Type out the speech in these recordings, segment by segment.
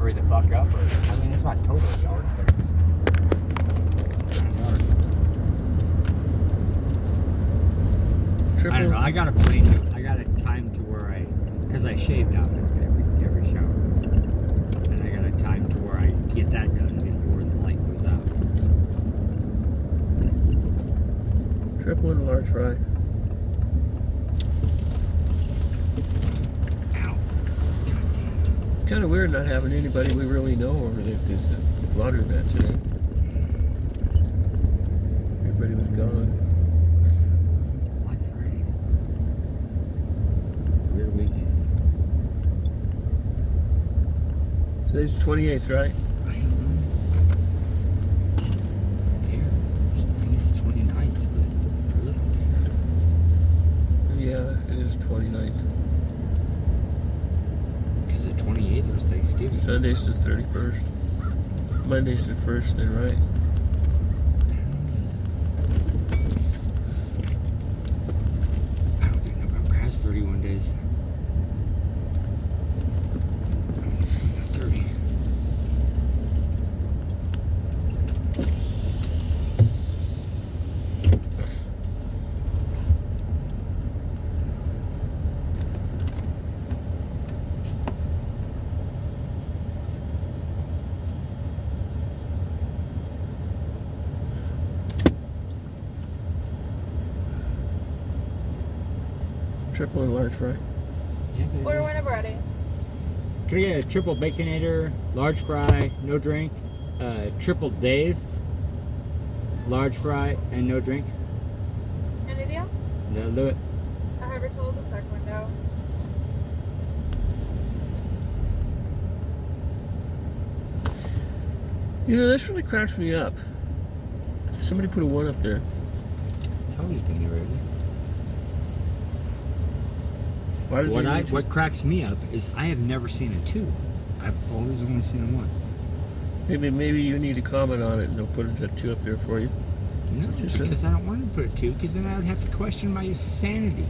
hurry the fuck up. Or I mean, it's not totally dark, but it's dark. Triple. I don't know. I got a plan. I got a time to where because I shaved out every shower, and I got a time to where I get that done before the light goes out. Triple and a large fry. Ow. It's kind of weird not having anybody we really know over there at this laundromat today. Everybody was gone. It's Black Friday. Weird weekend. Today's the 28th, right? I don't care. I think it's 29th, but I really don't care. Yeah, it is 29th. Because the 28th was Thanksgiving. Sunday's the 31st. Monday's the 1st, then, right? I don't think November has 31 days. 30. Triple and large fry. Yeah, baby. Order whenever ready. Can I get a triple baconator, large fry, no drink, triple Dave, large fry, and no drink? Anything else? That'll do it. I have her told the second window. You know, this really cracks me up. Somebody put a 1 up there. It's always been there, already. Why did they need to- What cracks me up is I have never seen a 2. I've always only seen a 1. Maybe you need to comment on it and they'll put a 2 up there for you. No, Just a- because I don't want to put a 2, because then I would have to question my sanity.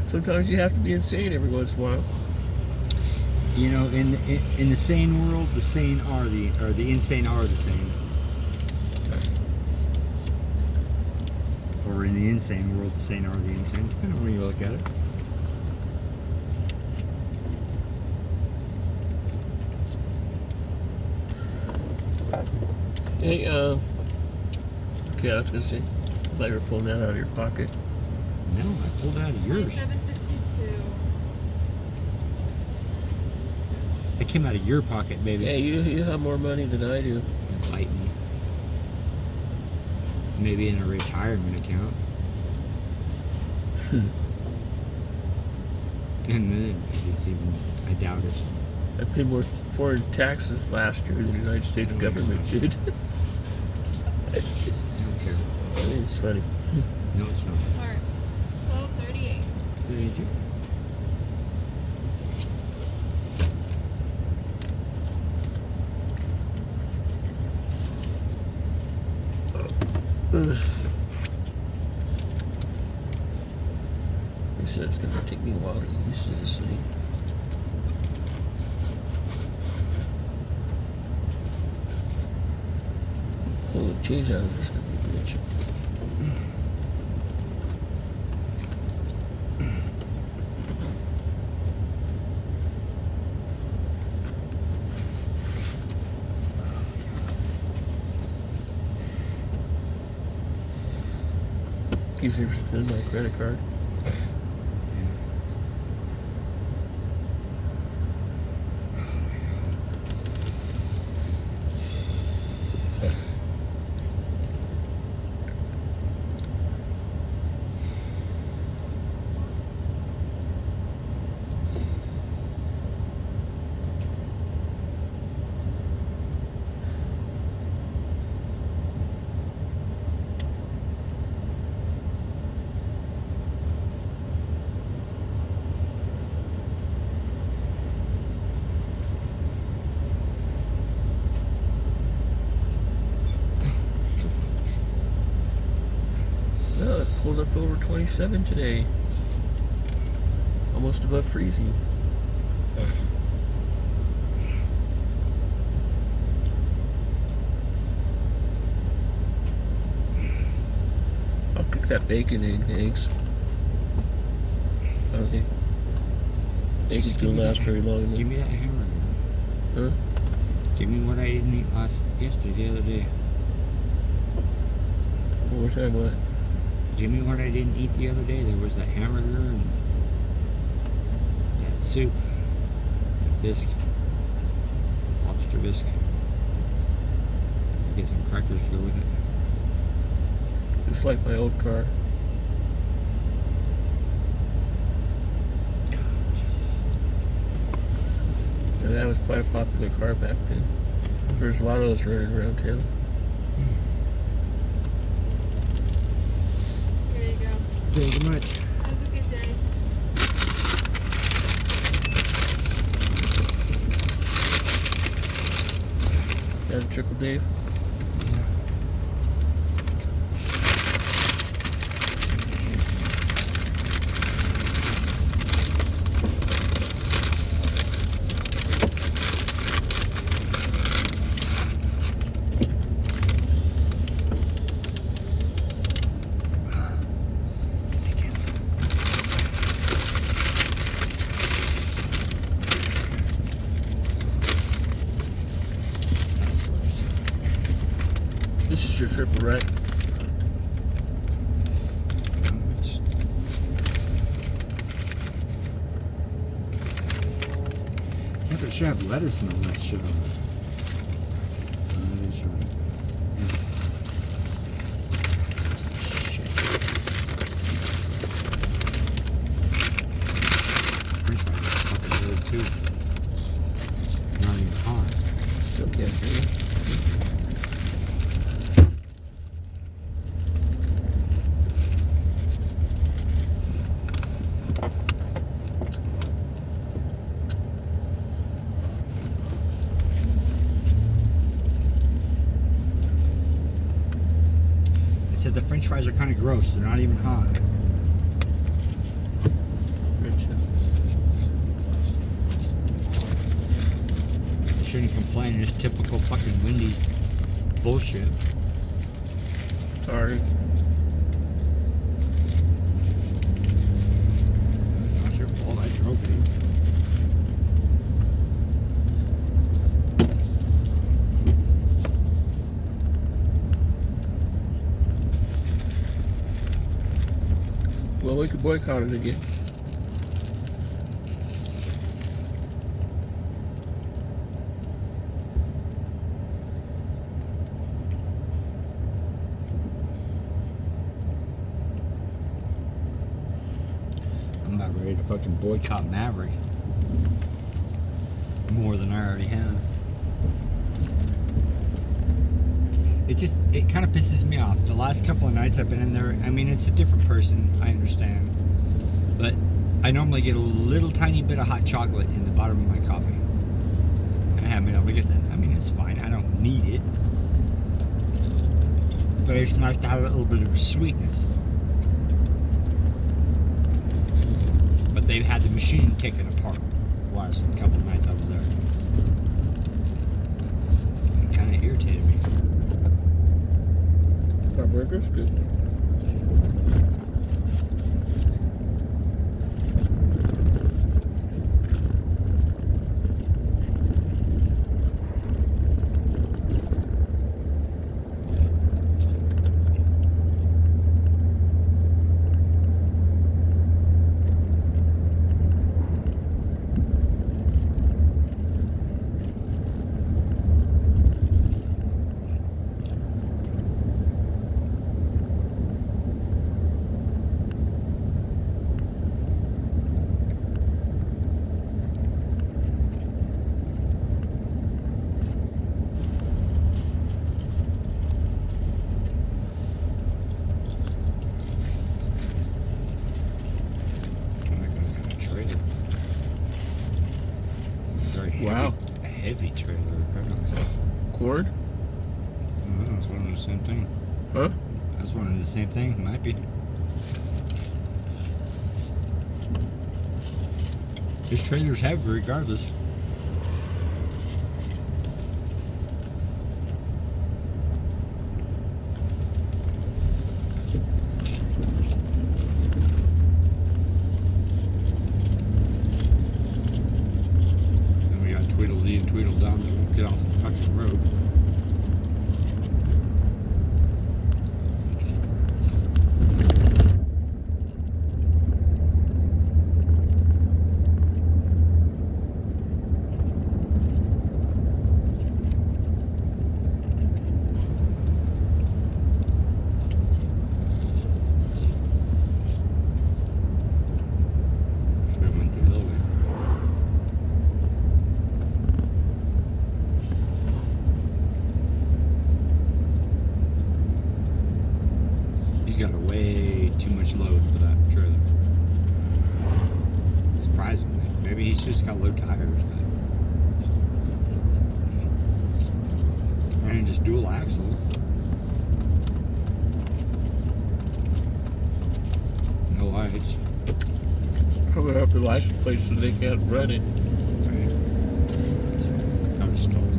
Sometimes you have to be insane every once in a while. You know, in the sane world, the sane are the insane are the sane. Or in the insane world, the sane are the insane, depending on where you look at it. Hey, okay, I was gonna say, I thought you were pulling that out of your pocket. No, I pulled out of yours. 2762. It came out of your pocket, baby. Hey, you have more money than I do. Bite me. Maybe in a retirement account. And then it's even, I doubt it. I paid more foreign taxes last year than the United States Oh my government gosh. did. I don't care. I think it's funny. No, it's not. Mark. 1238. Did you? Ugh. He said it's gonna take me a while to get used to this thing. Pull the cheese out of this gonna be a bitch. Keeps me from spending my credit card. Well, it pulled up over 27 today. Almost above freezing. I'll cook that bacon and eggs. I don't think bacon's Just gonna give me last that- very long. Give me that hamburger. Huh? Give me what I didn't eat the other day. One more time, what? Give me what I didn't eat the other day. There was that hamburger and that soup. Bisque. Lobster bisque. Get some crackers to go with it. Just like my old car. And that was quite a popular car back then. There's a lot of those running around town. Here you go. Thank you much. Have a good day. Got a triple Dave. This is your triple, right? Yeah, but it should have lettuce and all that shit on it. That is right. Shit. French fries are fucking good too. Not even hot. Still can't hear you. I said the French fries are kind of gross. They're not even hot. Shouldn't complain. It's typical fucking Wendy's bullshit. Sorry. It's not your fault. I drove it. Well, we could boycott it again. I'm about ready to fucking boycott Maverick. More than I already have. It kind of pisses me off. The last couple of nights I've been in there, I mean, it's a different person, I understand. But I normally get a little tiny bit of hot chocolate in the bottom of my coffee. And I haven't been able to get that. I mean, it's fine. I don't need it. But it's nice to have a little bit of a sweetness. But they've had the machine taken apart the last couple of nights I was there. It kind of irritated me. Our burger's good. Wow. A heavy trailer. Cord? That's one of the same thing. Huh? That's one of the same thing. Might be. This trailer's heavy regardless. And we got Tweedledee and Tweedledum that won't get off the fucking road. Should've went the other way. He's got a way too much load for that trailer. Surprisingly. Maybe he's just got low tires, but. And just dual axle. No lights. Cover up the license plate so they can't run it. I'm stolen.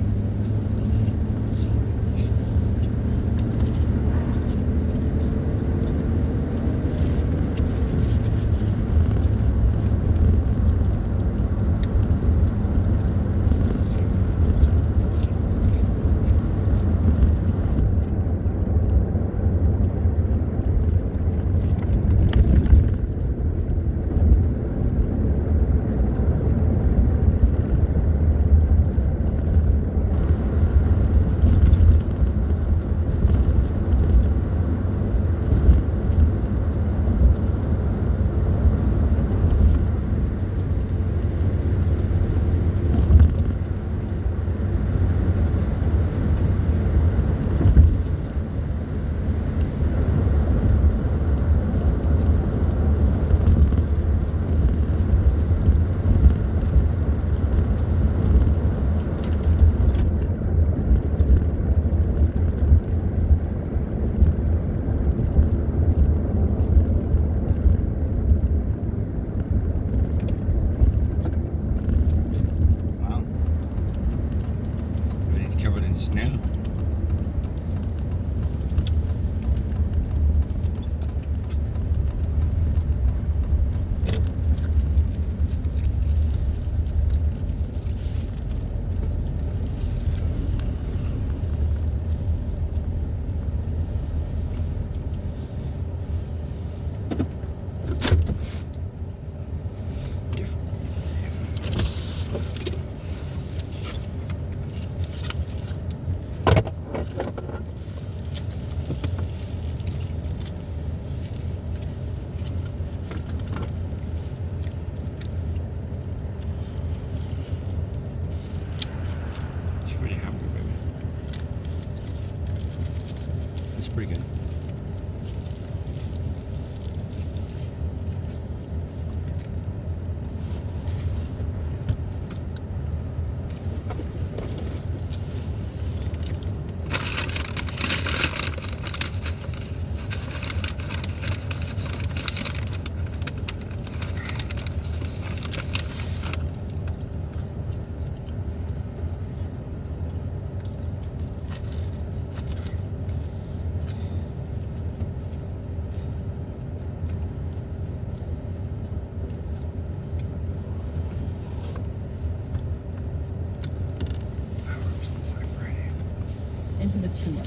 Wow. Everything's covered in snow. It's pretty hungry, baby. It's pretty good. Into the tumor,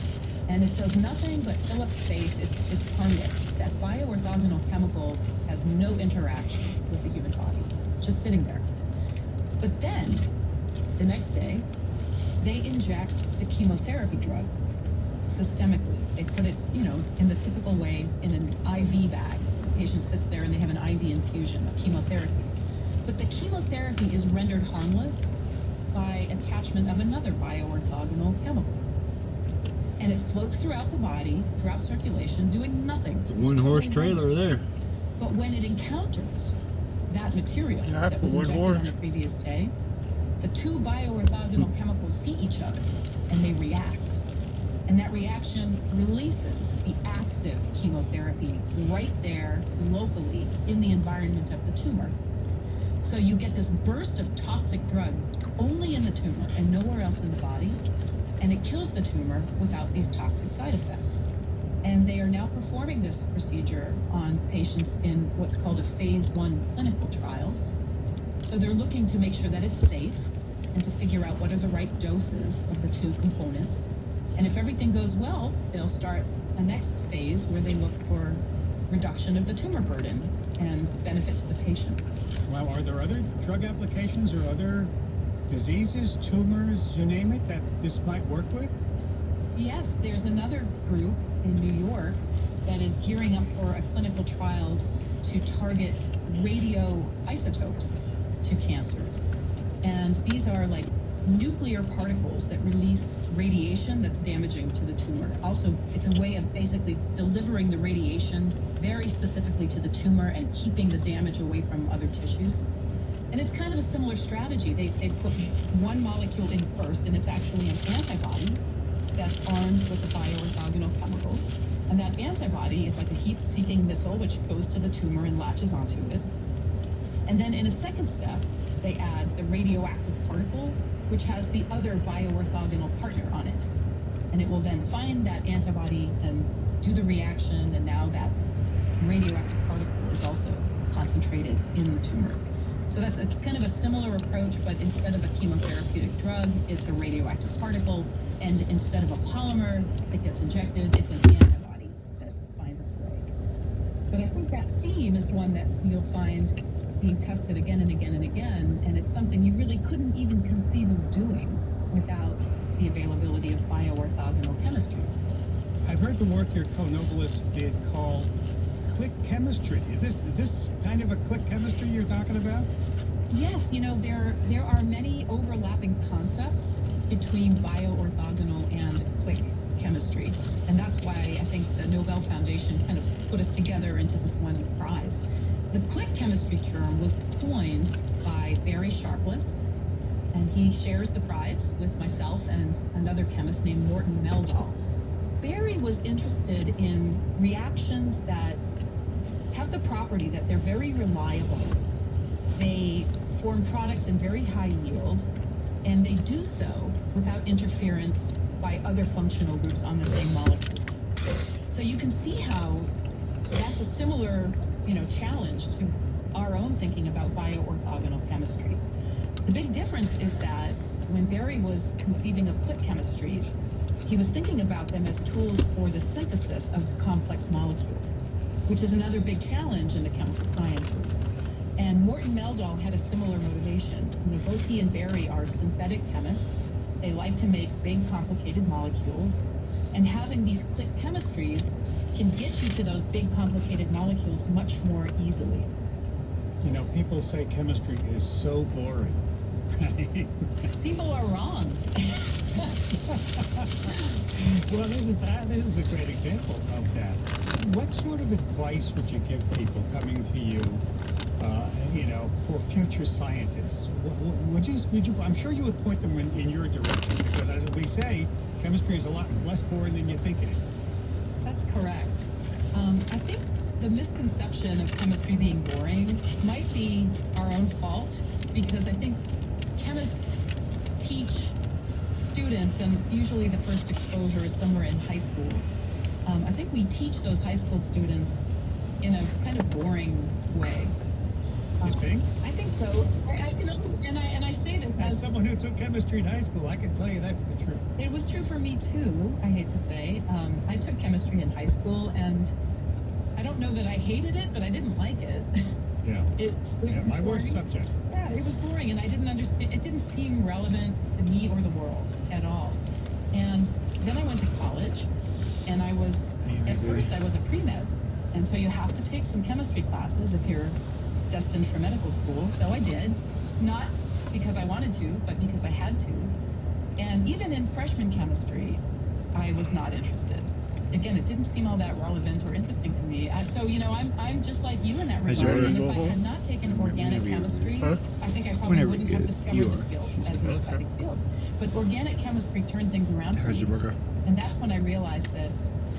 and it does nothing but fill up space. It's harmless. That bioorthogonal chemical has no interaction with the human body, just sitting there. But then, the next day, they inject the chemotherapy drug systemically. They put it, in the typical way in an IV bag. So the patient sits there and they have an IV infusion of chemotherapy. But the chemotherapy is rendered harmless by attachment of another bioorthogonal chemical. And it floats throughout the body, throughout circulation, doing nothing. It's a one-horse trailer harmless. there. But when it encounters that material Yeah, that was for one injected on horse. the previous day, the two bioorthogonal chemicals see each other and they react. And that reaction releases the active chemotherapy right there, locally, in the environment of the tumor. So you get this burst of toxic drug only in the tumor and nowhere else in the body, and it kills the tumor without these toxic side effects. And they are now performing this procedure on patients in what's called a phase 1 clinical trial. So they're looking to make sure that it's safe and to figure out what are the right doses of the two components. And if everything goes well, they'll start a next phase where they look for reduction of the tumor burden and benefit to the patient. Well, are there other drug applications or other diseases, tumors, you name it, that this might work with? Yes, there's another group in New York that is gearing up for a clinical trial to target radioisotopes to cancers. And these are like nuclear particles that release radiation that's damaging to the tumor. Also, it's a way of basically delivering the radiation very specifically to the tumor and keeping the damage away from other tissues. And it's kind of a similar strategy. They put one molecule in first, and it's actually an antibody that's armed with a bioorthogonal chemical. And that antibody is like a heat-seeking missile which goes to the tumor and latches onto it. And then in a second step, they add the radioactive particle, which has the other bioorthogonal partner on it. And it will then find that antibody and do the reaction, and now that radioactive particle is also concentrated in the tumor. So it's kind of a similar approach, but instead of a chemotherapeutic drug, it's a radioactive particle, and instead of a polymer that gets injected, it's an antibody that finds its way. But I think that theme is one that you'll find being tested again and again and again, and it's something you really couldn't even conceive of doing without the availability of bioorthogonal chemistries. I've heard the work your co-Nobelists did called click chemistry. Is this kind of a click chemistry you're talking about? Yes, you know, there are many overlapping concepts between bioorthogonal and click chemistry, and that's why I think the Nobel Foundation kind of put us together into this one prize. The click chemistry term was coined by Barry Sharpless, and he shares the prize with myself and another chemist named Morton Meldahl. Barry was interested in reactions that have the property that they're very reliable. They form products in very high yield, and they do so without interference by other functional groups on the same molecules. So you can see how that's a similar, challenge to our own thinking about bioorthogonal chemistry. The big difference is that when Barry was conceiving of click chemistries, he was thinking about them as tools for the synthesis of complex molecules, which is another big challenge in the chemical sciences. And Morton Meldahl had a similar motivation. Both he and Barry are synthetic chemists. They like to make big, complicated molecules. And having these click chemistries can get you to those big, complicated molecules much more easily. People say chemistry is so boring, right? People are wrong. Well, this is a great example of that. What sort of advice would you give people coming to you, for future scientists? Would you? I'm sure you would point them in your direction, because, as we say, chemistry is a lot less boring than you think it is. That's correct. I think the misconception of chemistry being boring might be our own fault, because I think chemists teach students, and usually the first exposure is somewhere in high school. I think we teach those high school students in a kind of boring way. You think? I think so. I can only, and I say that As someone who took chemistry in high school, I can tell you that's the truth. it was true for me too, I hate to say. I took chemistry in high school, and I don't know that I hated it, but I didn't like it. Yeah. It was My worst boring. subject. Yeah, it was boring, and I didn't understand. It didn't seem relevant to me or the world at all. And then I went to college, and at first I was a pre-med, and so you have to take some chemistry classes if you're destined for medical school. So I did, not because I wanted to, but because I had to. And even in freshman chemistry, I was not interested. Again, it didn't seem all that relevant or interesting to me. So, I'm just like you in that Has regard. your And if I level? had not taken organic chemistry, Huh? I think I probably Whenever wouldn't you have get it, discovered you the are. field as an exciting field. But organic chemistry turned things around for How's me. your burger? And that's when I realized that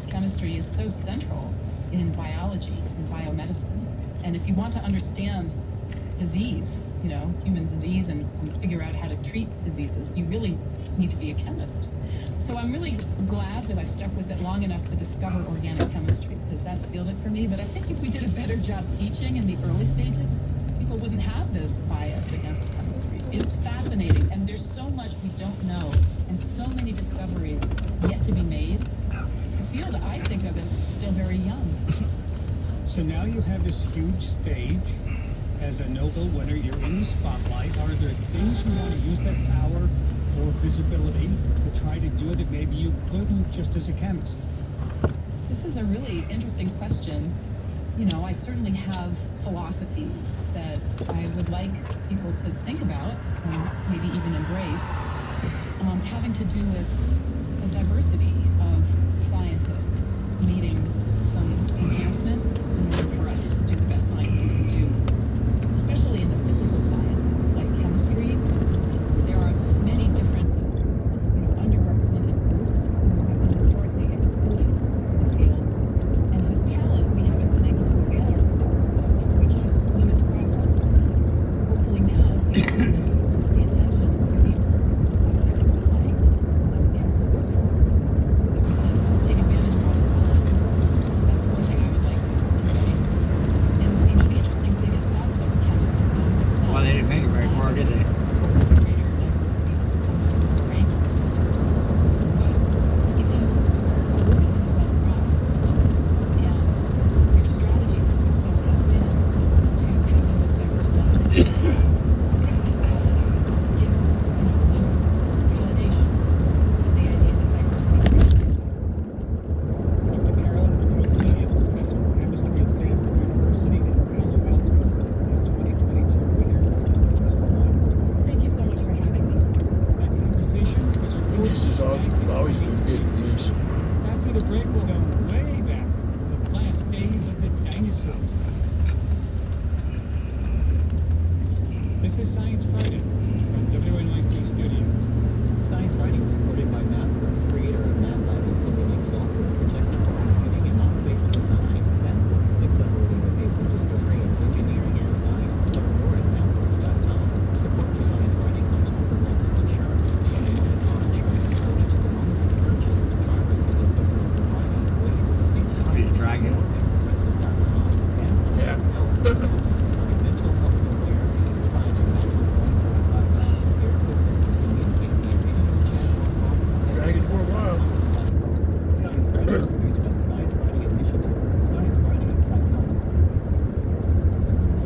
chemistry is so central in biology and biomedicine. And if you want to understand disease, human disease, and figure out how to treat diseases, you really need to be a chemist. So I'm really glad that I stuck with it long enough to discover organic chemistry, because that sealed it for me. But I think if we did a better job teaching in the early stages, people wouldn't have this bias against chemistry. It's fascinating, and there's so much we don't know, and so many discoveries yet to be made. The field I think of as still very young. So now you have this huge stage. As a Nobel winner, you're in the spotlight. Are there things you want to use that power or visibility to try to do that maybe you couldn't just as a chemist? This is a really interesting question. I certainly have philosophies that I would like people to think about and maybe even embrace, having to do with the diversity of scientists needing some enhancement in order for us to do the best science we can do, especially in the physical sciences like chemistry. There are many different underrepresented groups who have been historically excluded from the field and whose talent we haven't been able to avail ourselves of, which limits progress. Hopefully now people will pay attention to the importance of diversifying the chemical workforce so that we can take advantage of all the talent. That's one thing I would like to do. And the interesting thing is lots of chemists like myself. Well, they didn't make it very far, did they? For greater diversity among our ranks. But if you are awarded a Nobel Prize and your strategy for success has been to have the most diverse lab that you can have, I think that gives some validation to the idea that diversity brings success. Dr. Carolyn Bertuzzi is professor of chemistry at Stanford University in Palo Alto, and 2022 winner of the Nobel Prize. Thank you so much for having me. That conversation was This has always been good news. After the break, we'll go way back to the last days of the dinosaurs. This is Science Friday from WNYC Studios. Science Friday is supported by MathWorks, creator of MATLAB and Simulink software for technical computing and model-based design. MathWorks, accelerating the pace of discovery in engineering and science. Learn more at mathworks.com. Support for Science Friday comes from Progressive Insurance. And the moment car insurance is quoted to the moment it's purchased, drivers can discover a variety of ways to stay Somebody's protected. dragging. More at progressive.com. And for Yeah. better health, to supporting mental health through therapy. Clients will match with 145,000 therapists and can communicate via video, chat, or phone. And Dragging for a while. Science Friday is produced by the Science Friday Initiative. ScienceFriday.com.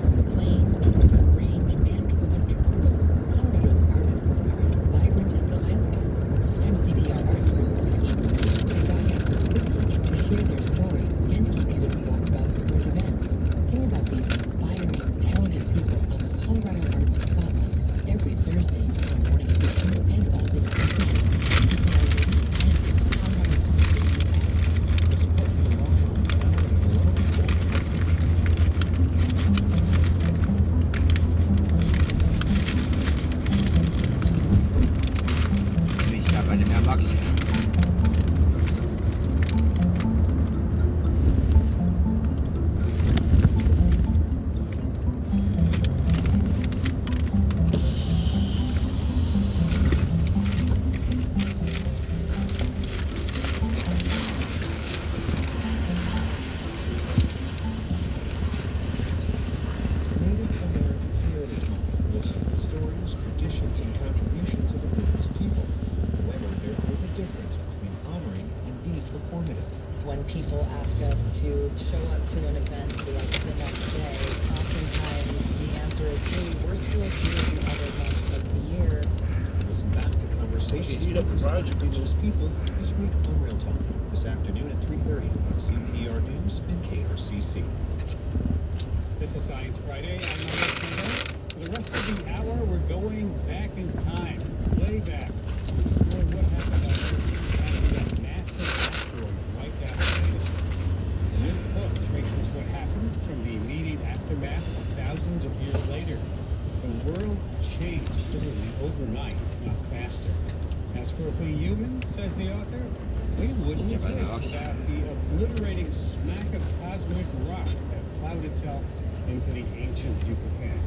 From the plains to the Front Range and the Western Slope, Colorado's artists are as vibrant as the landscape. I'm CPR arts reporter Amy. I have the privilege to share their stories and keep you informed about current events. Hear about these inspiring, talented people on the Colorado Arts Spotlight every Thursday from morning to 2 and all things considered. CPR News and the Colorado Public Radio app. The support for the law firm and Let me stop by the mailbox. Native American Heritage Month lifts up the stories, traditions, and contributions of indigenous people. However, there is a difference between honoring and being performative. When people ask us to show up to an event like the next day, oftentimes the answer is, hey, we're still here the other months of the year. Listen back to conversations You need a focused on project. indigenous people this week on Real Talk, this afternoon at 3:30 on CPR News and KRCC. This is Science Friday. I'm Mike Taylor. For the rest of the hour, we're going back in time, way back, to explore what happened on Earth after that massive asteroid wiped out the dinosaurs. The new book traces what happened from the immediate aftermath to thousands of years later. The world changed literally overnight, if not faster. As for we humans, says the author, we wouldn't Yeah, by the exist box. without the obliterating smack of cosmic rock that plowed itself into the ancient Yucatan.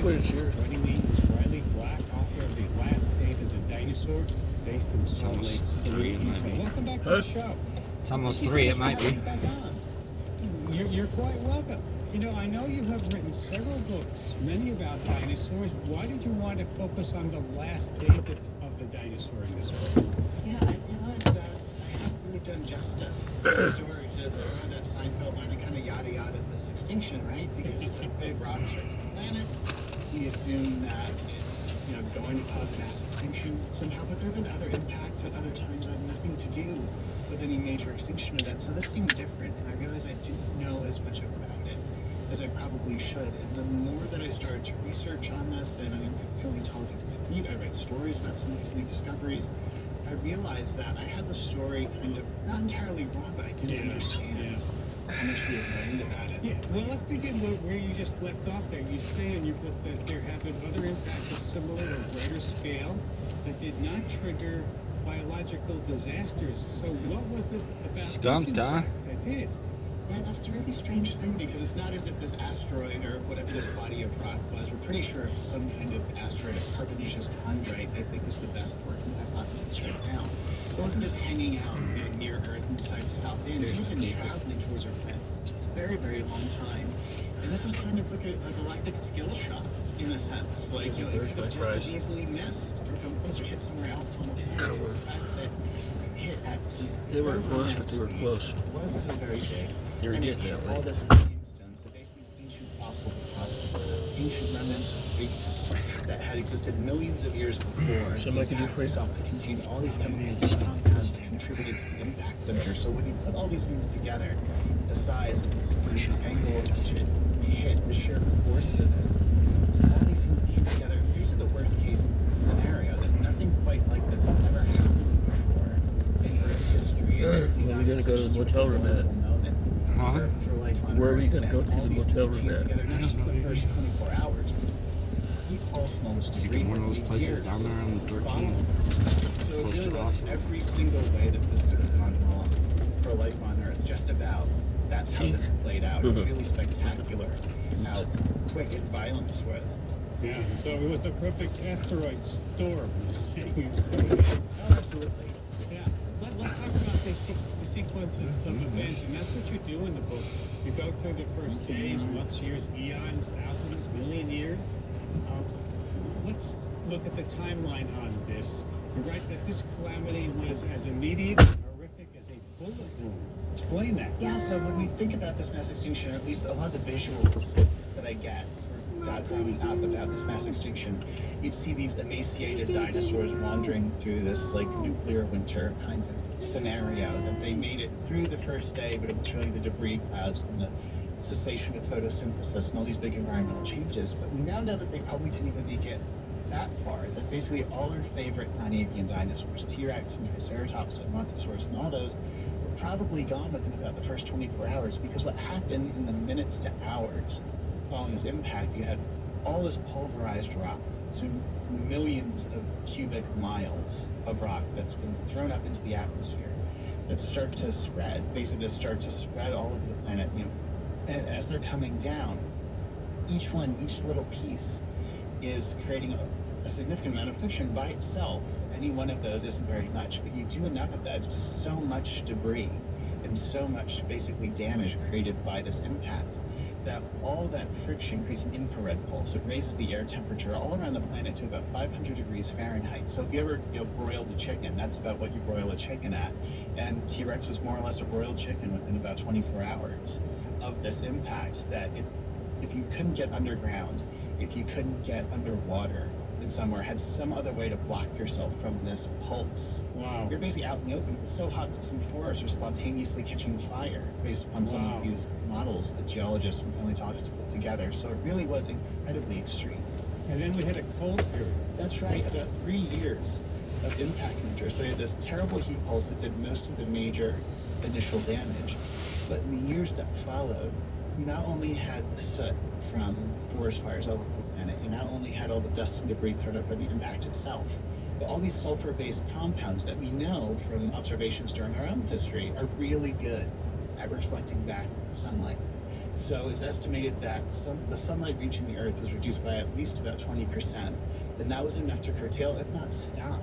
footage here. Joining me is Riley Black, author of The Last Days of the Dinosaur, based in Salt almost Lake City, 3, it might Utah. be. Welcome back to Huh? the show. It's almost Thank you 3, so it much might for be. having me back on. You're quite welcome. You know, I know you have written several books, many about dinosaurs. Why did you want to focus on the last days of the dinosaur in this book? Yeah, I realized that I haven't really done justice to the story, to that Seinfeld line of kind of yada yada this extinction, right? Because the big rock strikes the planet, we assume that it's, you know, going to cause a mass extinction somehow, but there have been other impacts at other times that had nothing to do with any major extinction event. So this seemed different, and I realized I didn't know as much about it as I probably should. And the more that I started to research on this, and I'm paleontology to my feet, I write stories about some of these new discoveries, I realized that I had the story kind of not entirely wrong, but I didn't understand how much we had learned about it. Yeah, well, let's begin where you just left off there. You say in your book that there have been other impacts of similar or greater scale that did not trigger biological disasters. So what was it about Skunked, this huh? impact that did? Yeah, that's the really strange thing, because it's not as if this asteroid or whatever this body of rock was, we're pretty sure it was some kind of asteroid, a carbonaceous chondrite, I think is the best working hypothesis right now. It wasn't just hanging out near Earth and decided to stop in. It had been traveling towards our planet for a very, very long time. And this was kind of like a galactic skill shot, in a sense. Like, you know, it could have just as easily missed or come closer, hit somewhere else on the planet. The fact that it hit at They were close, but they were close. was so very big. You were And it getting hit that all way. this limestone, so basically these ancient fossil deposits were the ancient remnants of reefs that had existed millions of years before. Something I could do impact for you? itself that contained all these chemical compounds that contributed to the impact of Earth. So when you put all these things together, the size, the angle at which it hit, the sheer force of it, all these things came together. These are the worst case scenario, that nothing quite like this has ever happened before in Earth's history. It's certainly Well, not we gotta go to the such a motel room at. global moment Huh? for life on Where are Earth. we gonna And go to all the these motel things room came at? together, not just in the first 24 hours, but heat pulse and all this Is debris. it one of those that places years down there on the 13th? followed. So it Close really to was Boston. every single way that this could have gone wrong for life on Earth, just about. That's how this played out. It was really spectacular how quick and violent this was. Yeah, so it was the perfect asteroid storm, you're saying. Oh, absolutely. Yeah, let's talk about the sequence of events, and that's what you do in the book. You go through the first days, months, years, eons, thousands, million years. Let's look at the timeline on this. You write that this calamity was as immediate and horrific as a bullet wound. Explain that. Yeah, so when we think about this mass extinction, or at least a lot of the visuals that I got growing up about this mass extinction, you'd see these emaciated dinosaurs wandering through this like nuclear winter kind of scenario, that they made it through the first day, but it was really the debris clouds and the cessation of photosynthesis and all these big environmental changes. But we now know that they probably didn't even make it that far, that basically all our favorite non-avian dinosaurs, T-Rex and Triceratops and Montosaurus and all those, were probably gone within about the first 24 hours, because what happened in the minutes to hours following this impact, you had all this pulverized rock, so millions of cubic miles of rock that's been thrown up into the atmosphere that start to spread, basically start to spread all over the planet, you know, and as they're coming down, each little piece is creating a significant amount of friction by itself. Any one of those isn't very much, but you do enough of that, it's just so much debris and so much basically damage created by this impact, that all that friction creates an infrared pulse. It raises the air temperature all around the planet to about 500 degrees Fahrenheit. So if you ever broiled a chicken, that's about what you broil a chicken at. And T-Rex was more or less a broiled chicken within about 24 hours of this impact, that if you couldn't get underground, if you couldn't get underwater in somewhere, had some other way to block yourself from this pulse, Wow. you're basically out in the open. It was so hot that some forests are spontaneously catching fire based upon some Wow. of these models that geologists and paleontologists put together. So it really was incredibly extreme. And then we had a cold period. That's right, about 3 years of impact winter. So you had this terrible heat pulse that did most of the major initial damage. But in the years that followed, you not only had the soot from forest fires all over the planet, you not only had all the dust and debris thrown up by the impact itself, but all these sulfur-based compounds that we know from observations during our own history are really good at reflecting back sunlight. So it's estimated that the sunlight reaching the Earth was reduced by at least about 20%, and that was enough to curtail, if not stop,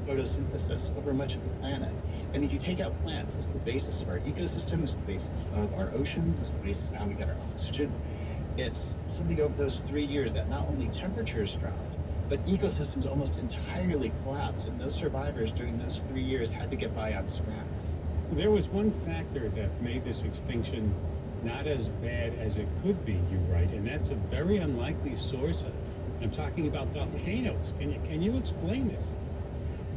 photosynthesis over much of the planet. And if you take out plants, it's the basis of our ecosystem, it's the basis of our oceans, it's the basis of how we get our oxygen. It's something over those 3 years that not only temperatures dropped, but ecosystems almost entirely collapsed, and those survivors during those 3 years had to get by on scraps. There was one factor that made this extinction not as bad as it could be, you write, and that's a very unlikely source. I'm talking about volcanoes. Can you explain this?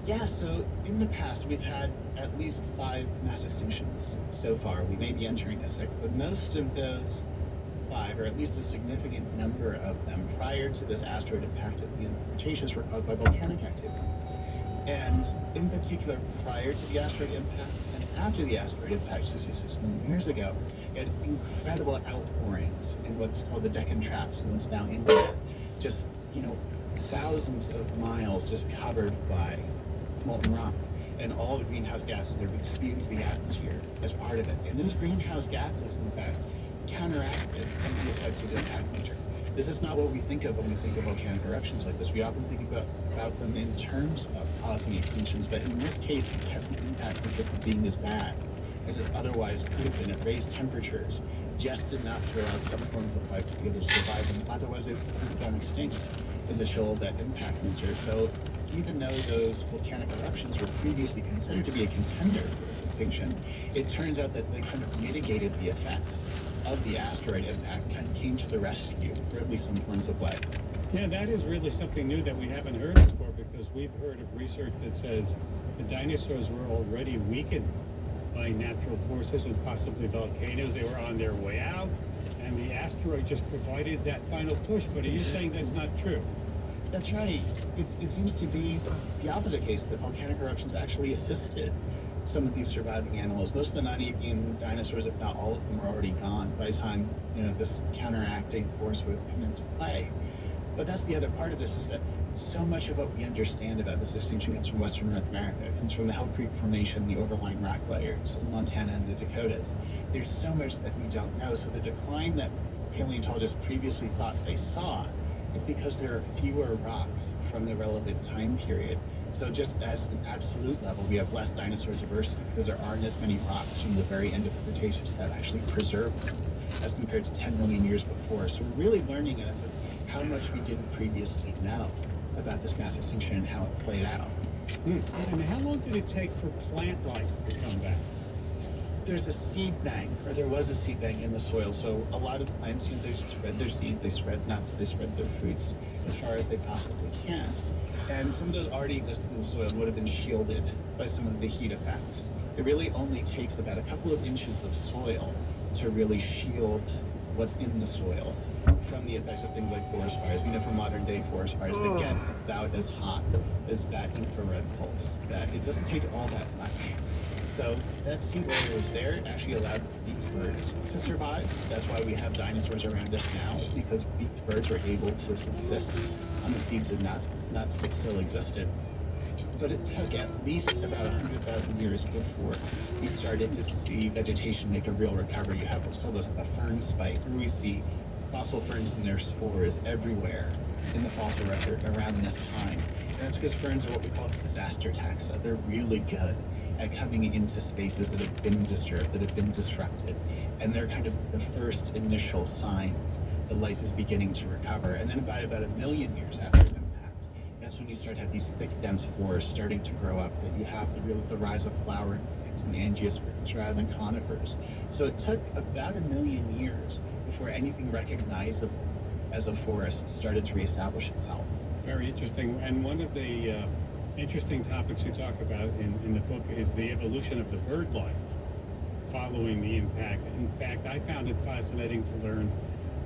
Yeah, so in the past, we've had at least 5 mass extinctions so far. We may be entering a 6th, but most of those 5, or at least a significant number of them, prior to this asteroid impact at the end of the Cretaceous, were caused by volcanic activity. And in particular, prior to the asteroid impact and after the asteroid impact 66 million years ago, you had incredible outpourings in what's called the Deccan Traps in what's now India. Just, thousands of miles just covered by molten rock, and all the greenhouse gases that are being spewed into the atmosphere as part of it. And those greenhouse gases, in fact, counteracted some of the effects of the impact major. This is not what we think of when we think of volcanic eruptions like this. We often think about them in terms of causing extinctions, but in this case, it kept the impact major from being as bad as it otherwise could have been. It raised temperatures just enough to allow some forms of life to be able to survive, and otherwise they would have gone extinct in the chill of that impact major. So even though those volcanic eruptions were previously considered to be a contender for this extinction, it turns out that they kind of mitigated the effects of the asteroid impact, kind of came to the rescue for at least some forms of life. Yeah, that is really something new that we haven't heard before, because we've heard of research that says the dinosaurs were already weakened by natural forces and possibly volcanoes. They were on their way out, and the asteroid just provided that final push. But are you saying that's not true? That's right. It seems to be the opposite case, that volcanic eruptions actually assisted some of these surviving animals. Most of the non-avian dinosaurs, if not all of them, are already gone by the time this counteracting force would have come into play. But that's the other part of this, is that so much of what we understand about this extinction comes from Western North America. It comes from the Hell Creek Formation, the overlying rock layers in Montana and the Dakotas. There's so much that we don't know. So the decline that paleontologists previously thought they saw is because there are fewer rocks from the relevant time period. So just as an absolute level, we have less dinosaur diversity because there aren't as many rocks from the very end of the Cretaceous that actually preserve them as compared to 10 million years before. So we're really learning, in a sense, how much we didn't previously know about this mass extinction and how it played out. And how long did it take for plant life to come back? There's a seed bank, or there was a seed bank in the soil. So a lot of plants, they just spread their seeds, they spread nuts, they spread their fruits as far as they possibly can. And some of those already existed in the soil and would have been shielded by some of the heat effects. It really only takes about a couple of inches of soil to really shield what's in the soil from the effects of things like forest fires. We know from modern day forest fires that get about as hot as that infrared pulse, that it doesn't take all that much. So that seed layer was there. It actually allowed beaked birds to survive. That's why we have dinosaurs around us now, because beaked birds are able to subsist on the seeds and nuts that still existed. But it took at least about 100,000 years before we started to see vegetation make a real recovery. You have what's called a fern spike, where we see fossil ferns and their spores everywhere in the fossil record around this time. And that's because ferns are what we call disaster taxa. They're really good at coming into spaces that have been disturbed, that have been disrupted. And they're kind of the first initial signs that life is beginning to recover. And then about 1 million years after impact, that's when you start to have these thick, dense forests starting to grow up, that you have the rise of flowering plants and angiosperms rather than conifers. So it took about 1 million years before anything recognizable as a forest started to reestablish itself. Very interesting. And one of the interesting topics you talk about in the book is the evolution of the bird life following the impact. In fact, I found it fascinating to learn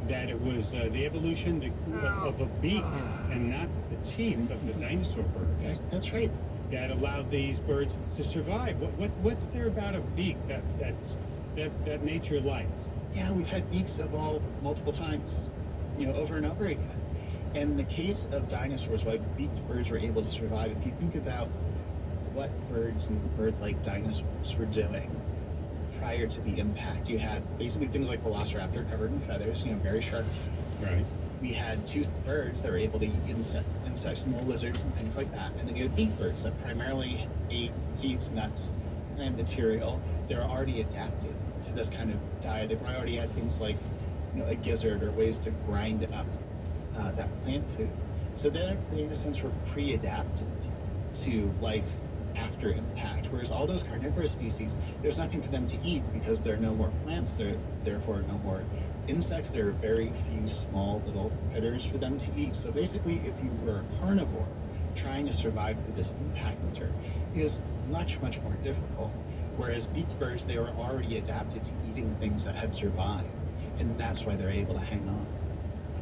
that it was the evolution of a beak and not the teeth of the dinosaur birds. That's right. That allowed these birds to survive. What's there about a beak that nature likes? Yeah, we've had beaks evolve multiple times, over and over again. And in the case of dinosaurs, why beaked birds were able to survive, if you think about what birds and bird-like dinosaurs were doing prior to the impact. You had basically things like Velociraptor covered in feathers, very sharp teeth. Right. We had toothed birds that were able to eat insects and little lizards and things like that. And then you had beaked birds that primarily ate seeds, nuts, plant material. They're already adapted to this kind of diet. They probably already had things like a gizzard or ways to grind up that plant food. So they in a sense were pre-adapted to life after impact, whereas all those carnivorous species, there's nothing for them to eat because there are no more plants, there therefore no more insects. There are very few small little critters for them to eat. So basically, if you were a carnivore trying to survive through this impact winter, it is much, much more difficult. Whereas beaked birds, they were already adapted to eating things that had survived, and that's why they're able to hang on.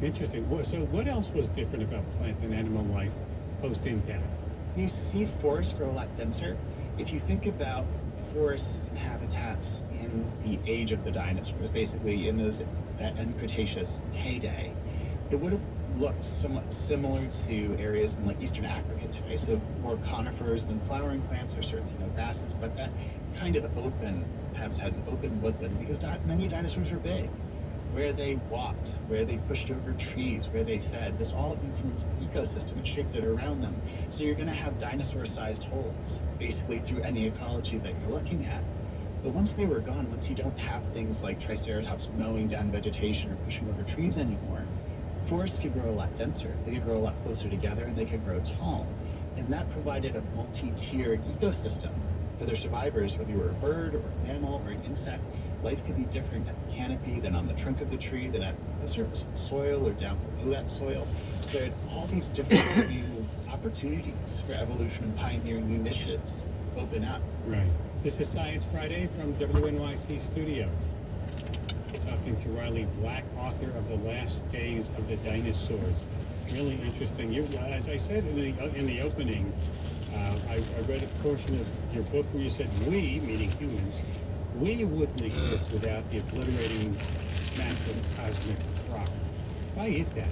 Interesting. So what else was different about plant and animal life post-impact? You see forests grow a lot denser. If you think about forests and habitats in the age of the dinosaurs, basically in that end Cretaceous heyday, it would have looked somewhat similar to areas in like Eastern Africa today. So more conifers than flowering plants. There's certainly no grasses, but that kind of open habitat, an open woodland, because many dinosaurs were big. Where they walked, where they pushed over trees, where they fed, this all influenced the ecosystem and shaped it around them. So you're going to have dinosaur-sized holes, basically through any ecology that you're looking at. But once they were gone, once you don't have things like Triceratops mowing down vegetation or pushing over trees anymore, forests could grow a lot denser, they could grow a lot closer together, and they could grow tall. And that provided a multi-tiered ecosystem for their survivors, whether you were a bird or a mammal or an insect. Life could be different at the canopy than on the trunk of the tree, than at the surface of the soil or down below that soil. So it had all these different new opportunities for evolution and pioneering new niches open up. Right. This is Science Friday from WNYC Studios. Talking to Riley Black, author of The Last Days of the Dinosaurs. Really interesting. As I said in the opening, I read a portion of your book where you said we, meaning humans, we wouldn't exist without the obliterating smack of cosmic rock. Why is that?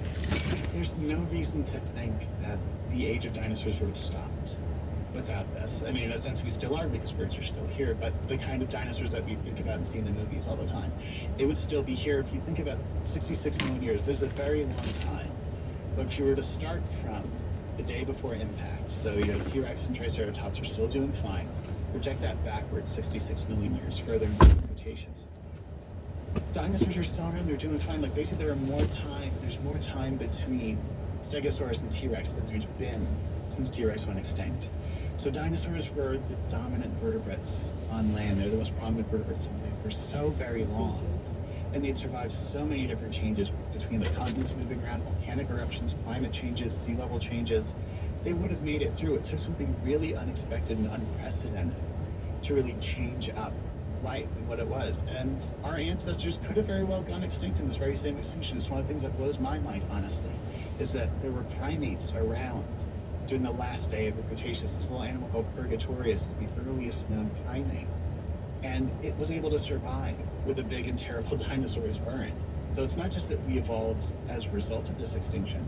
There's no reason to think that the age of dinosaurs would have stopped without this. I mean, in a sense, we still are because birds are still here, but the kind of dinosaurs that we think about and see in the movies all the time, they would still be here. If you think about 66 million years, there's a very long time. But if you were to start from the day before impact, so T-Rex and Triceratops are still doing fine, project that backwards 66 million years further into the Cretaceous. Dinosaurs are still around, they're doing fine. Like basically there's more time between Stegosaurus and T-Rex than there's been since T-Rex went extinct. So dinosaurs were the dominant vertebrates on land. They're the most prominent vertebrates on land for so very long. And they'd survived so many different changes between the continents moving around, volcanic eruptions, climate changes, sea level changes. They would have made it through. It took something really unexpected and unprecedented to really change up life and what it was. And our ancestors could have very well gone extinct in this very same extinction. It's one of the things that blows my mind, honestly, is that there were primates around during the last day of the Cretaceous. This little animal called Purgatorius is the earliest known primate. And it was able to survive where the big and terrible dinosaurs weren't. So it's not just that we evolved as a result of this extinction,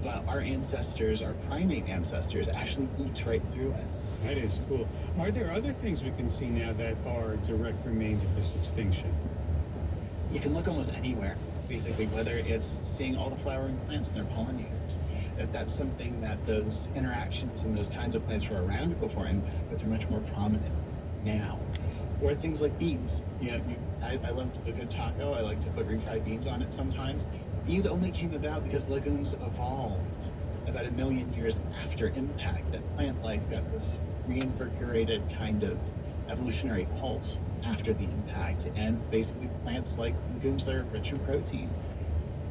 but our ancestors, our primate ancestors, actually eked right through it. That is cool. Are there other things we can see now that are direct remains of this extinction? You can look almost anywhere, basically, whether it's seeing all the flowering plants and their pollinators. That's something that those interactions and those kinds of plants were around before impact, but they're much more prominent now. Or things like beans. I love a good taco. I like to put refried beans on it sometimes. Beans only came about because legumes evolved about 1 million years after impact. That plant life got this reinvigorated kind of evolutionary pulse after the impact. And basically plants like legumes that are rich in protein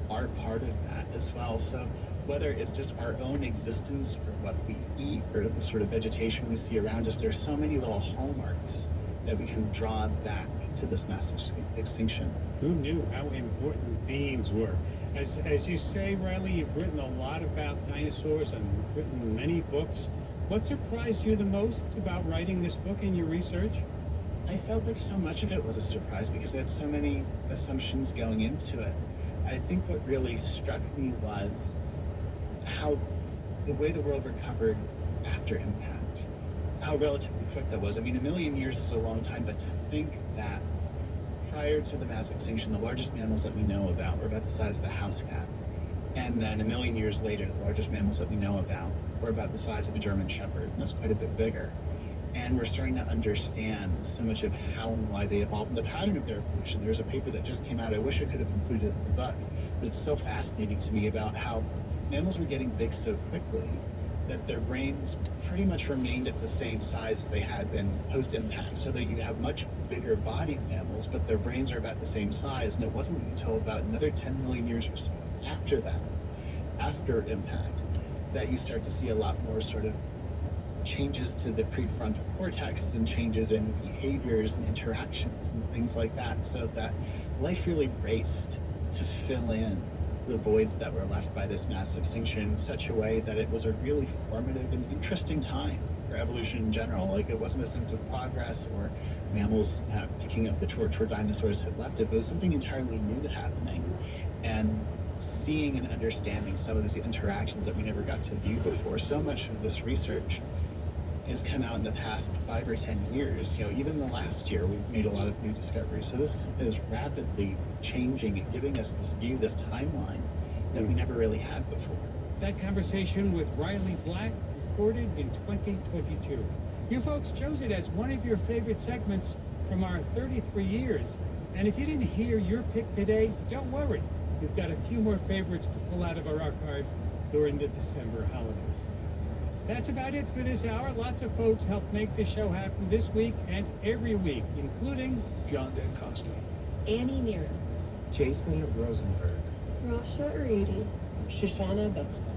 are part of that as well. So whether it's just our own existence or what we eat or the sort of vegetation we see around us, there's so many little hallmarks that we can draw back to this massive extinction. Who knew how important beans were? As you say, Riley, you've written a lot about dinosaurs and written many books. What surprised you the most about writing this book in your research? I felt like so much of it was a surprise because I had so many assumptions going into it. I think what really struck me was how the way the world recovered after impact, how relatively quick that was. I mean, 1 million years is a long time, but to think that prior to the mass extinction, the largest mammals that we know about were about the size of a house cat. And then a million years later, the largest mammals that we know about were about the size of a German Shepherd, and that's quite a bit bigger. And we're starting to understand so much of how and why they evolved and the pattern of their evolution. There's a paper that just came out, I wish I could have included it in the book, but it's so fascinating to me about how mammals were getting big so quickly that their brains pretty much remained at the same size as they had been post-impact, so that you have much bigger bodied mammals, but their brains are about the same size. And it wasn't until about another 10 million years or so after that, after impact, that you start to see a lot more sort of changes to the prefrontal cortex and changes in behaviors and interactions and things like that, so that life really raced to fill in the voids that were left by this mass extinction in such a way that it was a really formative and interesting time for evolution in general. Like, it wasn't a sense of progress or mammals picking up the torch where dinosaurs had left it, but it was something entirely new happening. And seeing and understanding some of these interactions that we never got to view before. So much of this research has come out in the past 5 or 10 years. Even the last year, we've made a lot of new discoveries. So this is rapidly changing and giving us this view, this timeline that we never really had before. That conversation with Riley Black, recorded in 2022. You folks chose it as one of your favorite segments from our 33 years. And if you didn't hear your pick today, don't worry. We've got a few more favorites to pull out of our archives during the December holidays. That's about it for this hour. Lots of folks helped make this show happen this week and every week, including John Dankowski, Annie Nero, Jason Rosenberg, Rasha Aridi, Shoshana Buxton.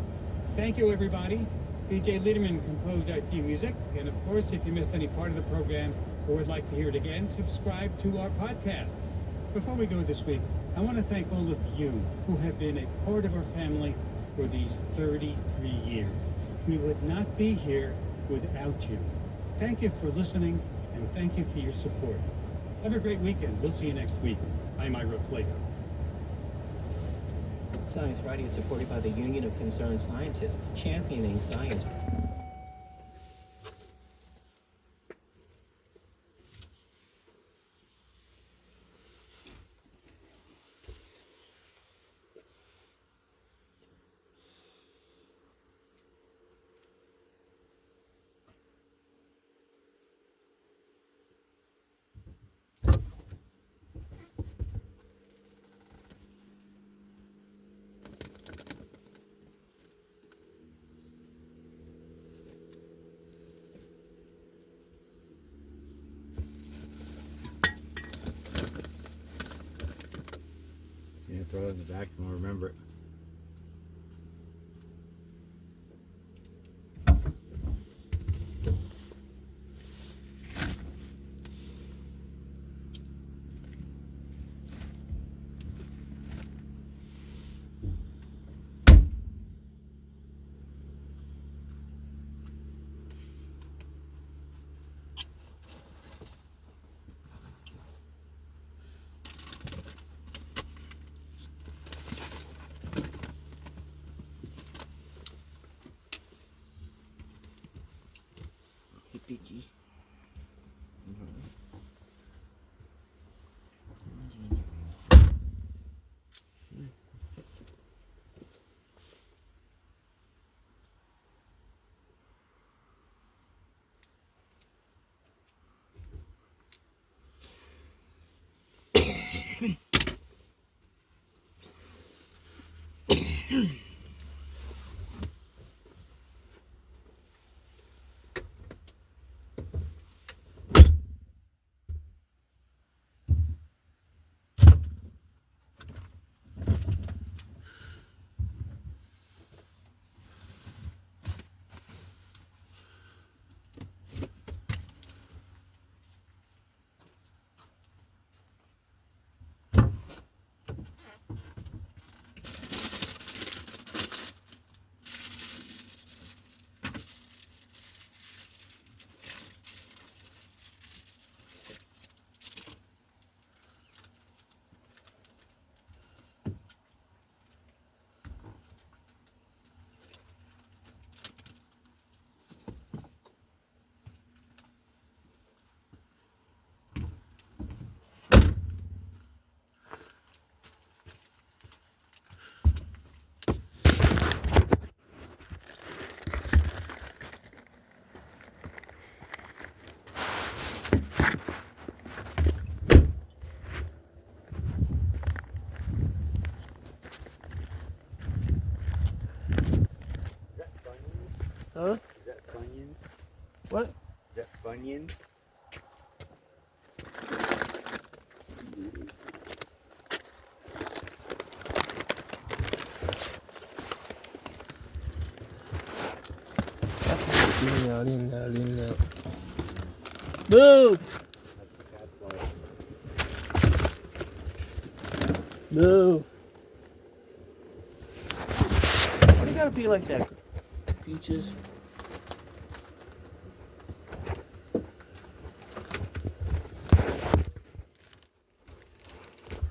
Thank you, everybody. BJ Liederman composed our theme music. And of course, if you missed any part of the program or would like to hear it again, subscribe to our podcasts. Before we go this week, I want to thank all of you who have been a part of our family for these 33 years. We would not be here without you. Thank you for listening, and thank you for your support. Have a great weekend. We'll see you next week. I'm Ira Flago. Science Friday is supported by the Union of Concerned Scientists, championing science. Yeah, throw it in the back and we'll remember it. Pidgey. Huh? Is that Funyun? What? Is that Funyun? In and out, in and out, in and out. Move! Move! Why you gotta be like that? Peaches.